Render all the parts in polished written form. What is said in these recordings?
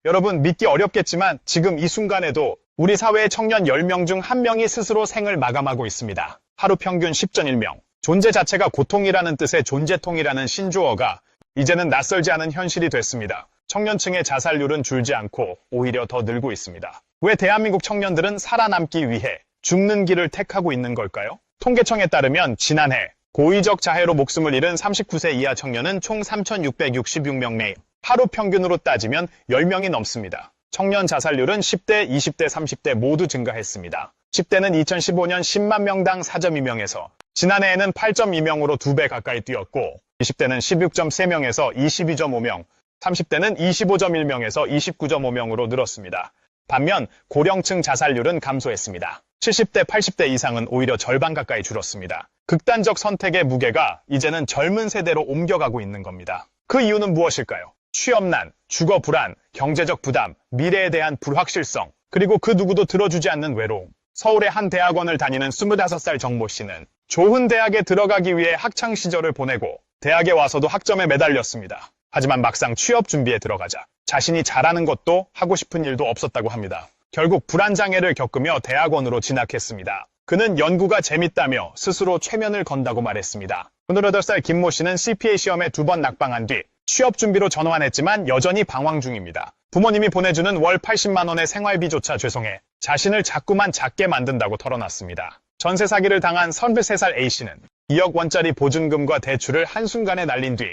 여러분 믿기 어렵겠지만 지금 이 순간에도 우리 사회의 청년 10명 중 1명이 스스로 생을 마감하고 있습니다. 하루 평균 10.1명. 존재 자체가 고통이라는 뜻의 존재통이라는 신조어가 이제는 낯설지 않은 현실이 됐습니다. 청년층의 자살률은 줄지 않고 오히려 더 늘고 있습니다. 왜 대한민국 청년들은 살아남기 위해 죽는 길을 택하고 있는 걸까요? 통계청에 따르면 지난해 고의적 자해로 목숨을 잃은 39세 이하 청년은 총 3,666명 매일 하루 평균으로 따지면 10명이 넘습니다. 청년 자살률은 10대, 20대, 30대 모두 증가했습니다. 10대는 2015년 10만 명당 4.2명에서 지난해에는 8.2명으로 2배 가까이 뛰었고 20대는 16.3명에서 22.5명, 30대는 25.1명에서 29.5명으로 늘었습니다. 반면 고령층 자살률은 감소했습니다. 70대, 80대 이상은 오히려 절반 가까이 줄었습니다. 극단적 선택의 무게가 이제는 젊은 세대로 옮겨가고 있는 겁니다. 그 이유는 무엇일까요? 취업난, 주거 불안, 경제적 부담, 미래에 대한 불확실성, 그리고 그 누구도 들어주지 않는 외로움. 서울의 한 대학원을 다니는 25살 정모 씨는 좋은 대학에 들어가기 위해 학창 시절을 보내고 대학에 와서도 학점에 매달렸습니다. 하지만 막상 취업 준비에 들어가자 자신이 잘하는 것도 하고 싶은 일도 없었다고 합니다. 결국 불안장애를 겪으며 대학원으로 진학했습니다. 그는 연구가 재밌다며 스스로 최면을 건다고 말했습니다. 28살 김모 씨는 CPA 시험에 2번 낙방한 뒤 취업 준비로 전환했지만 여전히 방황 중입니다. 부모님이 보내주는 월 80만 원의 생활비조차 죄송해 자신을 자꾸만 작게 만든다고 털어놨습니다. 전세 사기를 당한 33살 A씨는 2억 원짜리 보증금과 대출을 한순간에 날린 뒤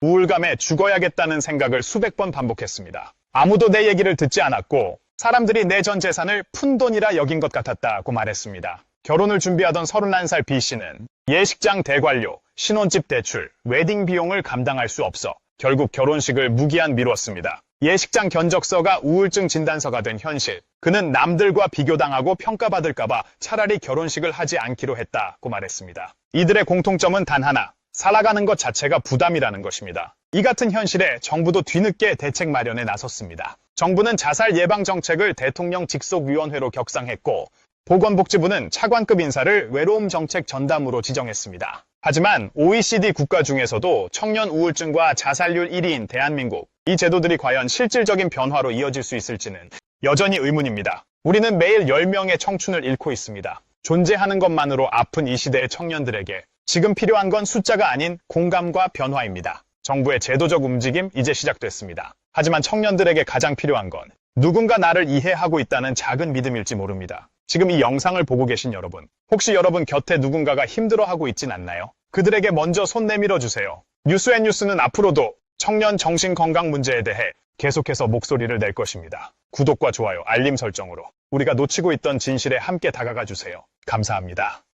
우울감에 죽어야겠다는 생각을 수백 번 반복했습니다. 아무도 내 얘기를 듣지 않았고 사람들이 내 전 재산을 푼돈이라 여긴 것 같았다고 말했습니다. 결혼을 준비하던 31살 B씨는 예식장 대관료, 신혼집 대출, 웨딩 비용을 감당할 수 없어 결국 결혼식을 무기한 미뤘습니다. 예식장 견적서가 우울증 진단서가 된 현실. 그는 남들과 비교당하고 평가받을까봐 차라리 결혼식을 하지 않기로 했다고 말했습니다. 이들의 공통점은 단 하나. 살아가는 것 자체가 부담이라는 것입니다. 이 같은 현실에 정부도 뒤늦게 대책 마련에 나섰습니다. 정부는 자살 예방 정책을 대통령 직속위원회로 격상했고 보건복지부는 차관급 인사를 외로움 정책 전담으로 지정했습니다. 하지만 OECD 국가 중에서도 청년 우울증과 자살률 1위인 대한민국, 이 제도들이 과연 실질적인 변화로 이어질 수 있을지는 여전히 의문입니다. 우리는 매일 10명의 청춘을 잃고 있습니다. 존재하는 것만으로 아픈 이 시대의 청년들에게 지금 필요한 건 숫자가 아닌 공감과 변화입니다. 정부의 제도적 움직임 이제 시작됐습니다. 하지만 청년들에게 가장 필요한 건 누군가 나를 이해하고 있다는 작은 믿음일지 모릅니다. 지금 이 영상을 보고 계신 여러분, 혹시 여러분 곁에 누군가가 힘들어하고 있진 않나요? 그들에게 먼저 손 내밀어 주세요. 뉴스앤뉴스는 앞으로도 청년 정신건강 문제에 대해 계속해서 목소리를 낼 것입니다. 구독과 좋아요, 알림 설정으로 우리가 놓치고 있던 진실에 함께 다가가 주세요. 감사합니다.